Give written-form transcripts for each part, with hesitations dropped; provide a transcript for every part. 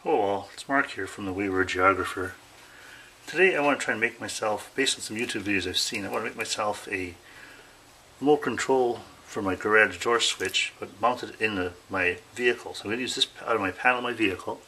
Oh well, it's Mark here from the Wayward Geographer. Today I want to try and make myself, based on some YouTube videos I've seen, I want to make myself a remote control for my garage door switch, but mounted in my vehicle. So I'm going to use this out of my panel of my vehicle,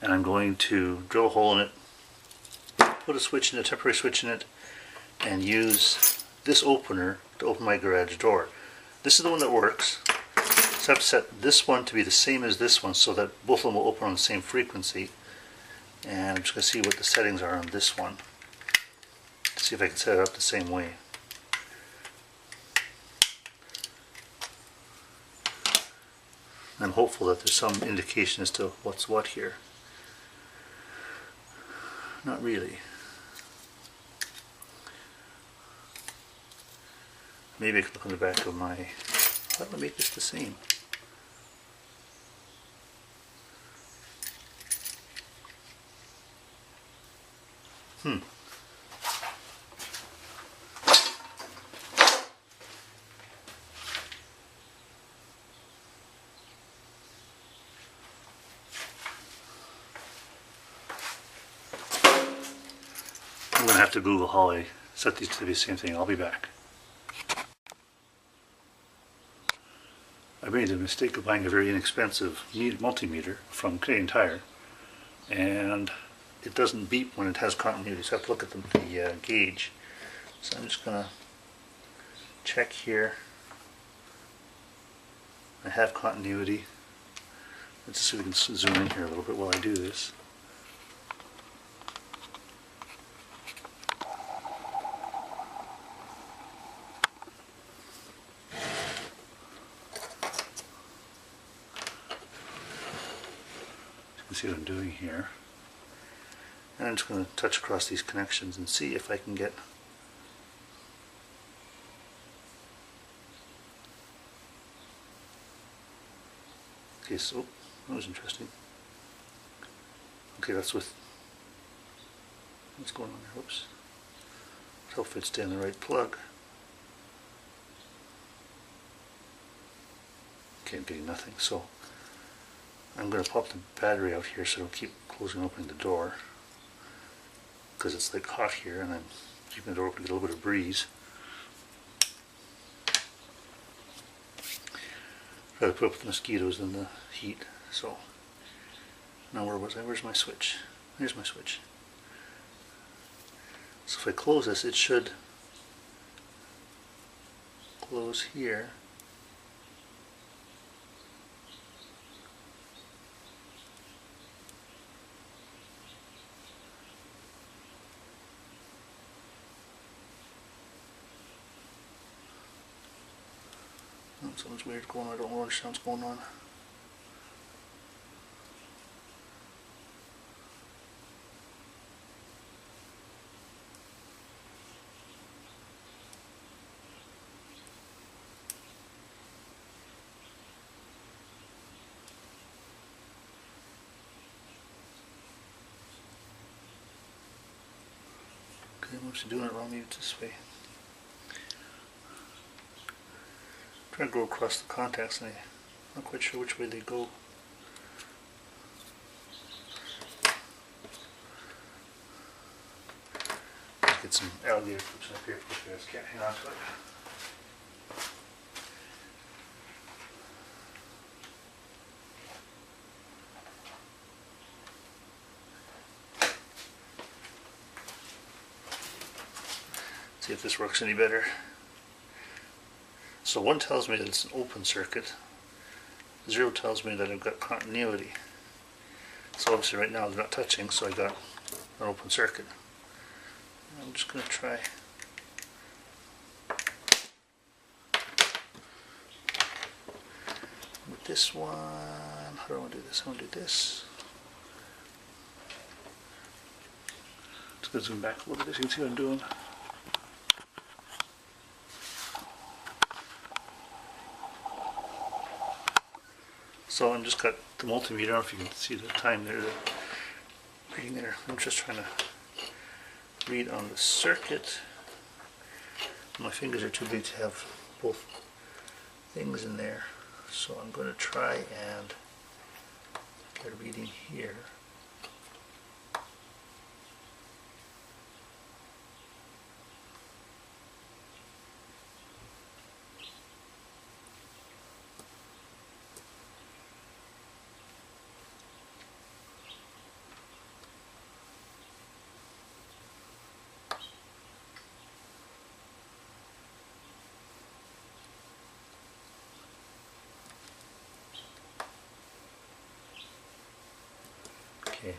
and I'm going to drill a hole in it, put a switch in, a temporary switch in it, and use this opener to open my garage door. This is the one that works. So I have to set this one to be the same as this one so that both of them will open on the same frequency. And I'm just going to see what the settings are on this one to see if I can set it up the same way. I'm hopeful that there's some indication as to what's what here. Not really. Maybe I can look on the back of my... How do I make this the same? I'm going to have to Google how I set these to be the same thing. I'll be back. I made the mistake of buying a very inexpensive multimeter from Canadian Tire, and it doesn't beep when it has continuity, so I have to look at the gauge. So I'm just going to check here. I have continuity. Let's see if we can zoom in here a little bit while I do this. You can see what I'm doing here. And I'm just going to touch across these connections and see if I can get okay, so that was interesting. Okay, that's with what's going on there. Whoops. Hopefully it's in the right plug. Okay, I'm getting nothing, so I'm going to pop the battery out here so it'll keep closing and opening the door, because it's like hot here and I'm keeping the door open to get a little bit of breeze. I'd rather put up with the mosquitoes than the heat. So now where was I? Where's my switch? Here's my switch. So if I close this, it should close here. Something's weird going on. I don't know what sounds going on. Okay, I'm actually doing it wrong. Maybe it's this way. I'm trying to go across the contacts and I'm not quite sure which way they go. Let's get some alligator clips up here because I just can't hang on to it. See if this works any better. So 1 tells me that it's an open circuit, 0 tells me that I've got continuity. So obviously right now they're not touching, so I got an open circuit. I'm just going to try. With this one, how do I want to do this? I want to do this. Just going to zoom back a little bit so you can see what I'm doing. So I've just got the multimeter. I don't know if you can see the time there, the reading there. I'm just trying to read on the circuit. My fingers are too big to have both things in there. So I'm going to try and get a reading here. Okay.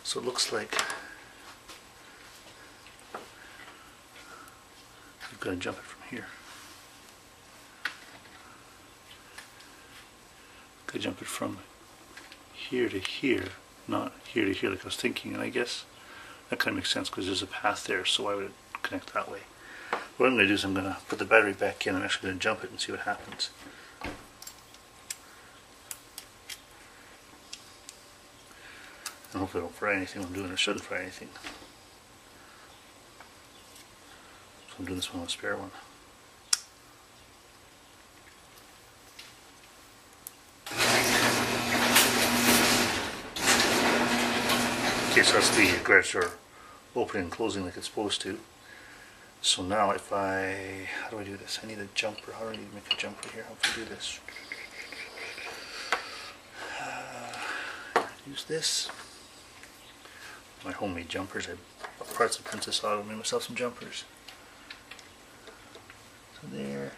So it looks like you've got to jump it from here. Got to jump it from here to here, not here to here like I was thinking, and I guess that kind of makes sense because there's a path there, so why would it connect that way? What I'm going to do is I'm going to put the battery back in. I'm actually going to jump it and see what happens. And hopefully I don't fry anything I'm doing. I shouldn't fry anything. So I'm doing this one on a spare one. Okay, so that's the garage door opening and closing like it's supposed to. So now if I, how do I do this? I need a jumper. How do I need to make a jumper here? How do I do this? Use this. My homemade jumpers. I bought parts of Princess Auto, made myself some jumpers. So there.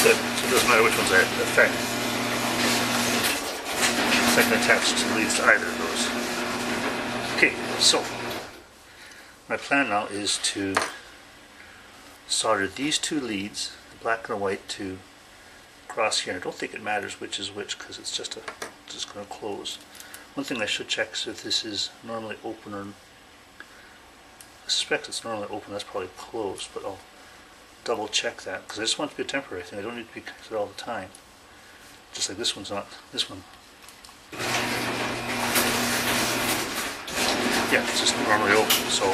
Good. So it doesn't matter which ones I affect. So I can attach to leads to either of those. Okay, so my plan now is to solder these two leads, the black and the white, to cross here. I don't think it matters which is which because it's just going to close. One thing I should check is if this is normally open or I suspect it's normally open. That's probably closed, but I'll double check that because I just want it to be a temporary thing. I don't need to be connected all the time. Just like this one's not. This one. Yeah, it's just normally open, so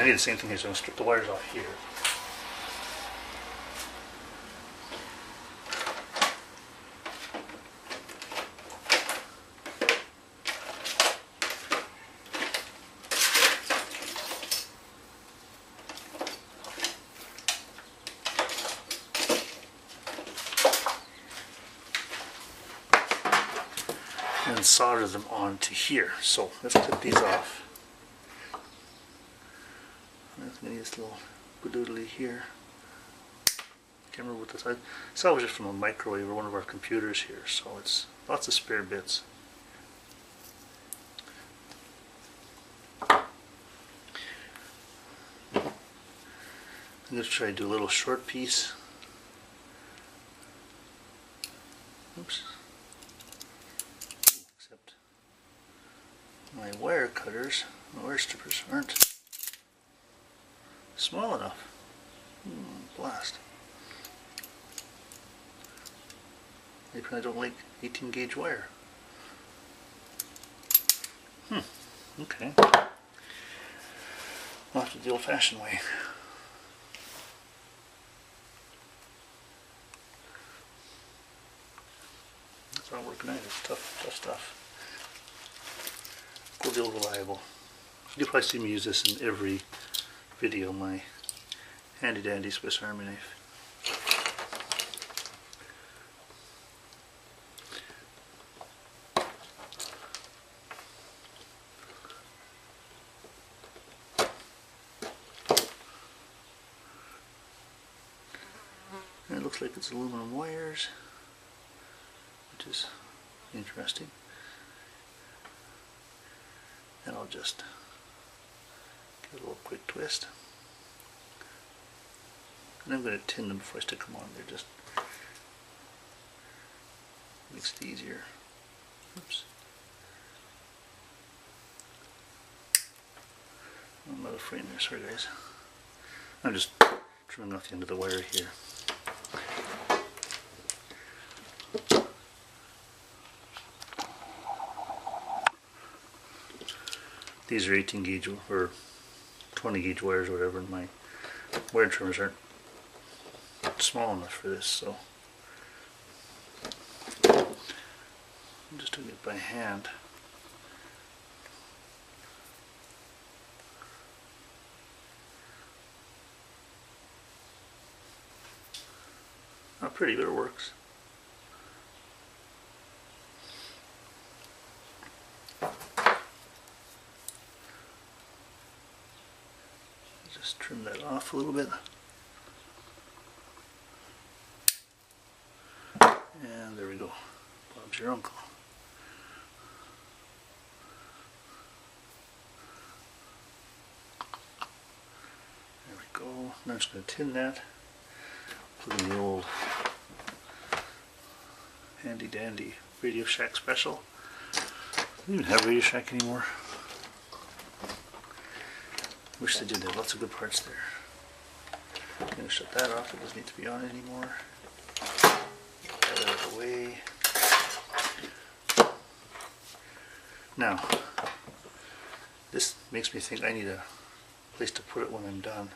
I need the same thing here, so I'm going to strip the wires off here. And solder them onto here. So let's clip these off. I'm going to need this little badoodly here. Can't remember what this is. I salvaged it from a microwave or one of our computers here, so it's lots of spare bits. I'm going to try to do a little short piece. Oops. Except my wire cutters, my wire strippers aren't small enough. Blast. Maybe I don't like 18 gauge wire. Okay. I'll have to do the old fashioned way. It's not working either. It's tough stuff. Good deal reliable. You'll probably see me use this in every video, my handy dandy Swiss Army knife. And it looks like it's aluminum wires, which is interesting. And I'll just give it a little quick twist. And I'm going to tin them before I stick them on. They're just makes it easier. Oops. Another frame there, sorry guys. I'm just trimming off the end of the wire here. These are 18 gauge or 20 gauge wires or whatever, and my wire trimmers aren't small enough for this, so I'm just doing it by hand. Not pretty, but it works. Just trim that off a little bit. And there we go. Bob's your uncle. There we go. Now I'm just going to tin that. Put in the old handy dandy Radio Shack special. I don't even have Radio Shack anymore. Wish they did. They have lots of good parts there. I'm going to shut that off. It doesn't need to be on anymore. Get that out of the way. Now, this makes me think I need a place to put it when I'm done.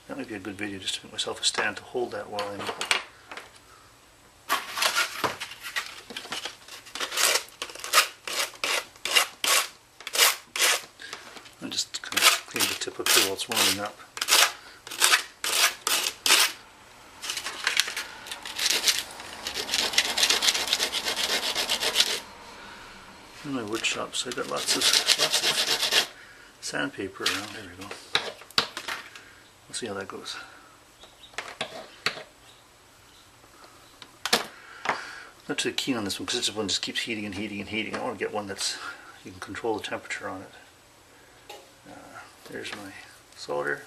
That might be a good video just to make myself a stand to hold that while I'm just kind of clean the tip up here while it's warming up. In my wood shop, so I got lots of sandpaper around. There we go. We'll see how that goes. Not too keen on this one because this one just keeps heating and heating and heating. I want to get one that's you can control the temperature on it. There's my solder.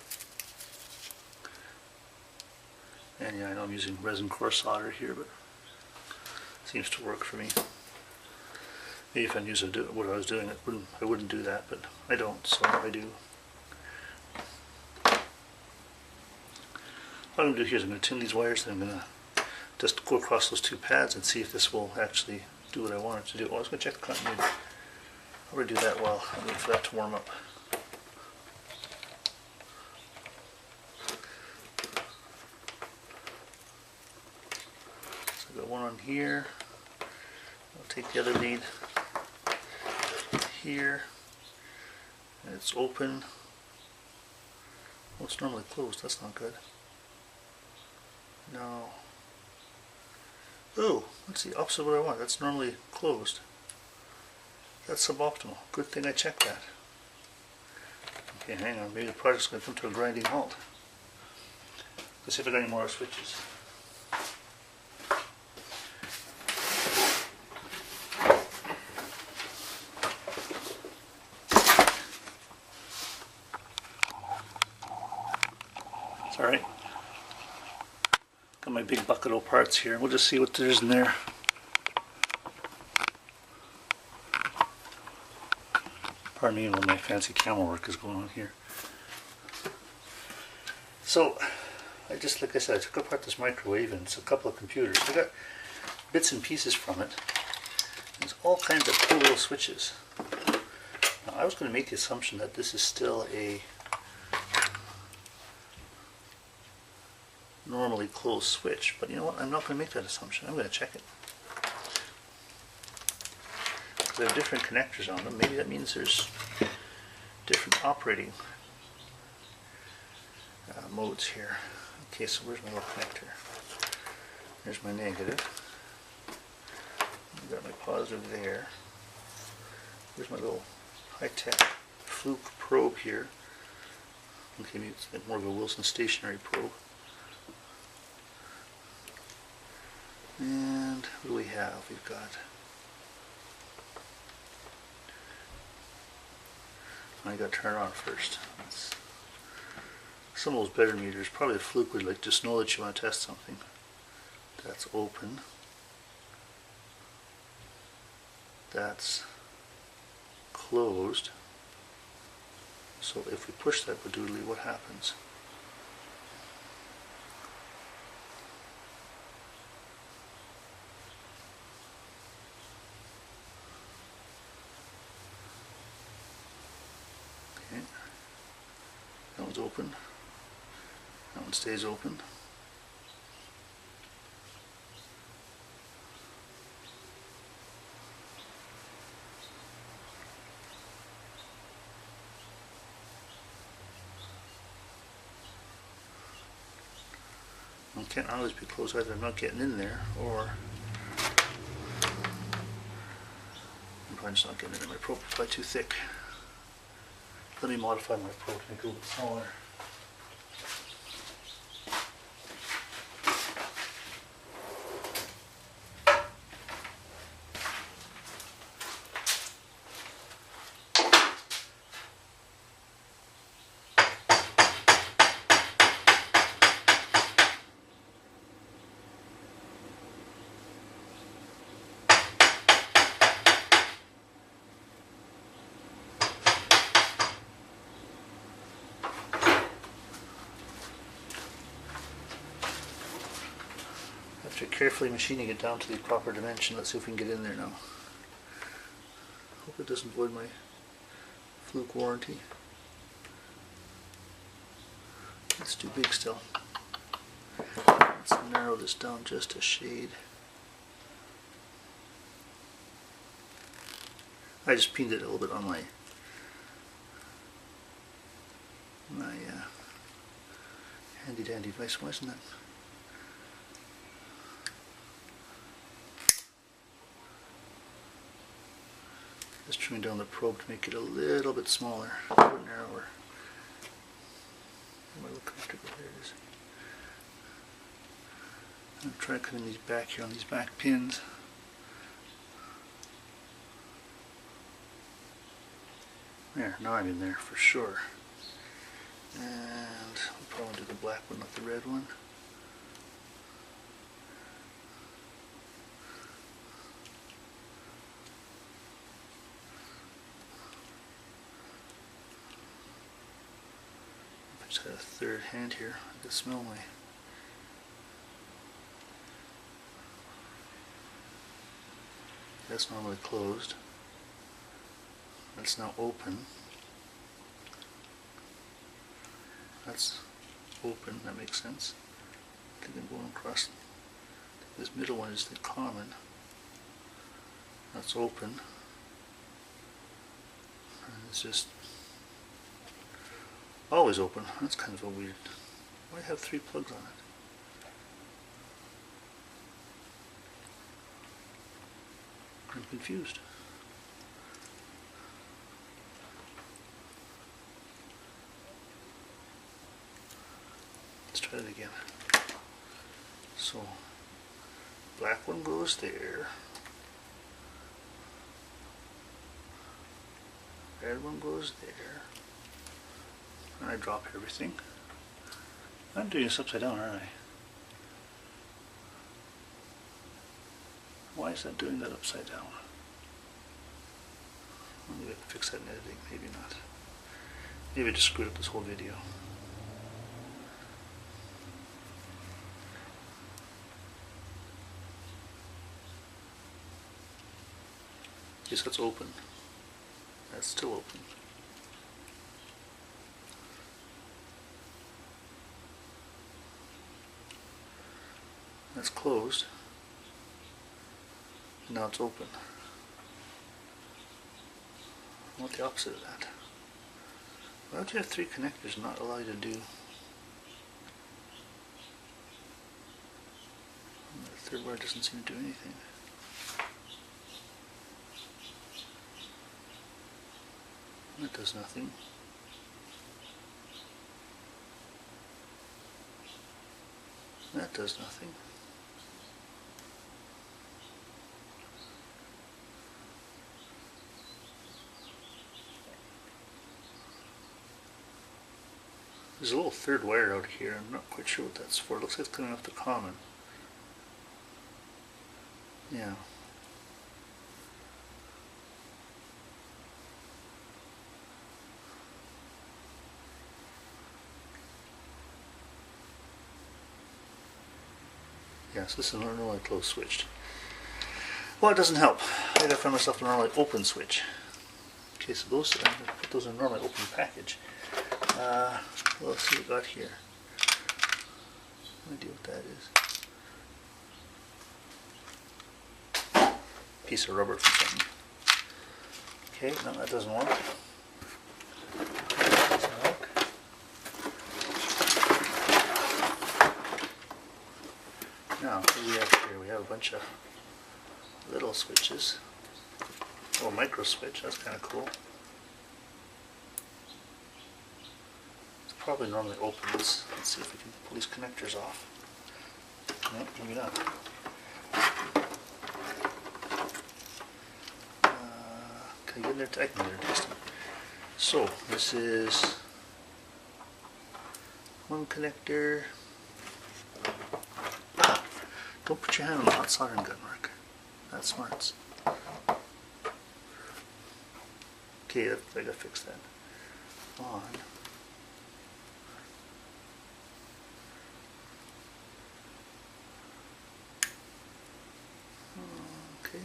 And yeah, I know I'm using resin core solder here, but it seems to work for me. Maybe if I knew what I was doing, I wouldn't do that, but I don't, so I do. What I'm going to do here is I'm going to tin these wires, and I'm going to just go across those two pads and see if this will actually do what I want it to do. Oh, I was going to check the continuity. I'll probably do that while I'm waiting for that to warm up. So I've got one on here. I'll take the other lead here, and it's open. Well, it's normally closed. That's not good. No. Oh, that's the opposite of what I want. That's normally closed. That's suboptimal. Good thing I checked that. Okay, hang on. Maybe the project's going to come to a grinding halt. Let's see if I got any more switches. It's alright. Got my big bucket of parts here. We'll just see what there is in there. Pardon me while my fancy camera work is going on here. So, like I said, I took apart this microwave and it's a couple of computers. I got bits and pieces from it. There's all kinds of cool little switches. Now, I was going to make the assumption that this is still a normally closed switch, but you know what, I'm not going to make that assumption. I'm going to check it. Because they have different connectors on them. Maybe that means there's different operating modes here. Okay, so where's my little connector? There's my negative. I've got my positive there. Here's my little high-tech fluke probe here. Okay, maybe it's more of a Wilson stationary probe. And what do we have? We've got, I got to turn it on first. Some of those better meters, probably a fluke would like just know that you want to test something. That's open. That's closed. So if we push that badoodly, what happens? one's open. That one stays open. It can't always be closed, either I'm not getting in there, or I'm probably just not getting in there. My probe is probably too thick. Let me modify my probe to make it a little bit smaller. After carefully machining it down to the proper dimension, let's see if we can get in there now. Hope it doesn't void my fluke warranty. It's too big still. Let's narrow this down just a shade. I just pinned it a little bit on my handy dandy device. Why isn't that? Just trimming down the probe to make it a little bit smaller, a little bit narrower. Am I looking comfortable? There it is. I'm going to try cutting these back here on these back pins. There, now I'm in there for sure. And I'll probably do the black one, not the red one. I just had a third hand here. I can smell my... That's normally closed. That's now open. That's open, that makes sense. I think I'm going across. This middle one is the common. That's open. And it's just always open. That's kind of a weird. Why have 3 plugs on it? I'm confused. Let's try it again. So, black one goes there. Red one goes there. And I drop everything. I'm doing this upside down, aren't I? Why is that doing that upside down? Maybe I can fix that in editing, maybe not. Maybe I just screwed up this whole video. Yes, that's open. That's still open. That's closed. Now it's open. I want the opposite of that. Why don't you have 3 connectors and not allow you to do? The third wire doesn't seem to do anything. That does nothing. That does nothing. There's a little third wire out here. I'm not quite sure what that's for. It looks like it's coming off the common. Yeah. Yes, this is normally closed switched. Well, it doesn't help. I gotta find myself a normally open switch. Okay, so those, I'm gonna put those in a normally open package. Let's see what we got here. No idea what that is. Piece of rubber for something. Okay, no, that doesn't work. Doesn't work. Now, what do we have here? We have a bunch of little switches. Oh, micro switch, that's kind of cool. It's probably normally open. Let's see if we can pull these connectors off. No, maybe not. Can I get in there? I can get in there testing. So, this is one connector. Ah, don't put your hand on the hot soldering gun, Mark. That's smarts. Okay, I gotta fix that. On. Okay.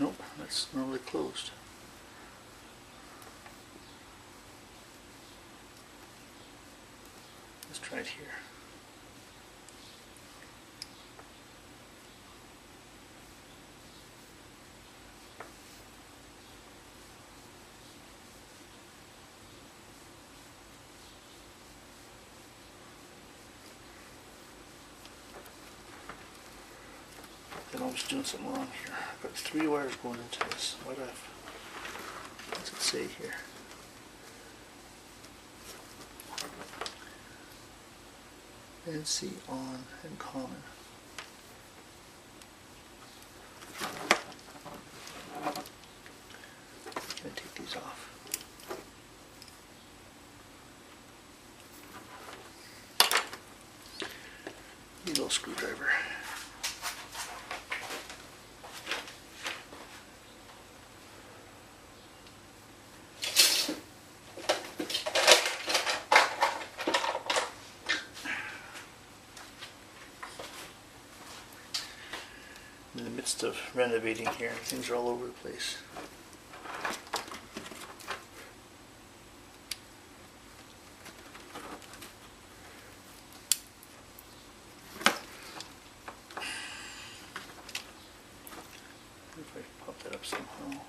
Nope, that's normally closed. Let's try it here. I was doing something wrong here. I've got 3 wires going into this. What's it say here? NC on and common. I'm going to take these off. Need a little screwdriver. In the midst of renovating here, things are all over the place. If I pop that up somehow.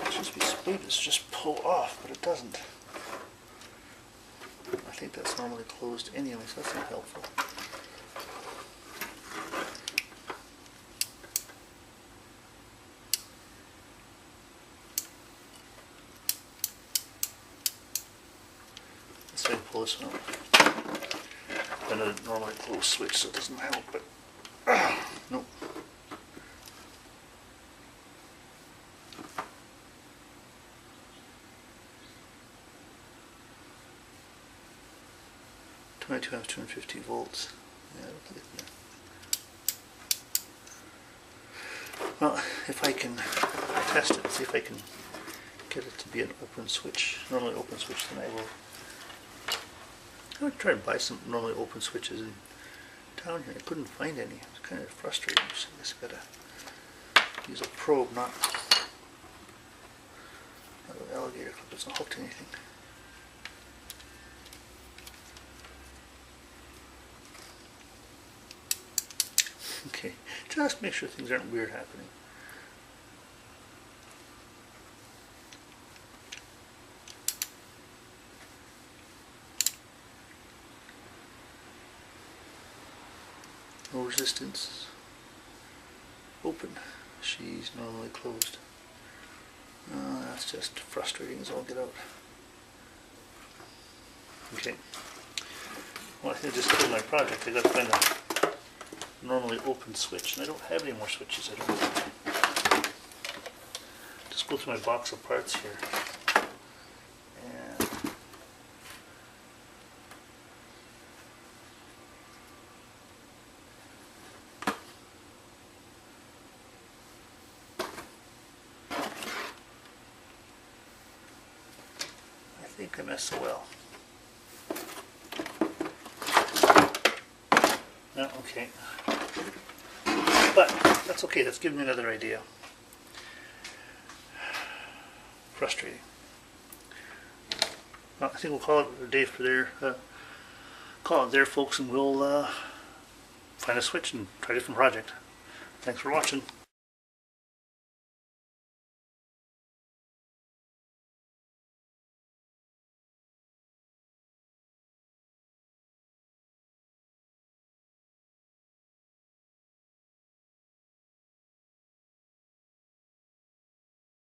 It's just be split, it's just pull off, but it doesn't. I think that's normally closed anyway, so that's not helpful. Let's try to pull this one out. Another normally closed switch, so it doesn't help, but nope. Times 250 volts. Yeah, I don't think it, well, if I can test it, see if I can get it to be an open switch, normally open switch, then I will. I would try to buy some normally open switches in town here. I couldn't find any. It was kind of frustrating. So I guess I gotta use a probe, not an alligator clip. It's not hooked to anything. Okay, just make sure things aren't weird happening. No resistance. Open. She's normally closed. That's just frustrating as all get out. Okay. Well, I think I just killed my project. I got to find a normally open switch, and I don't have any more switches. I don't. To just go through my box of parts here. And I think I messed well. No, okay. But that's okay, that's giving me another idea. Frustrating. Well, I think we'll call it a day for call it there, folks, and we'll find a switch and try a different project. Thanks for watching.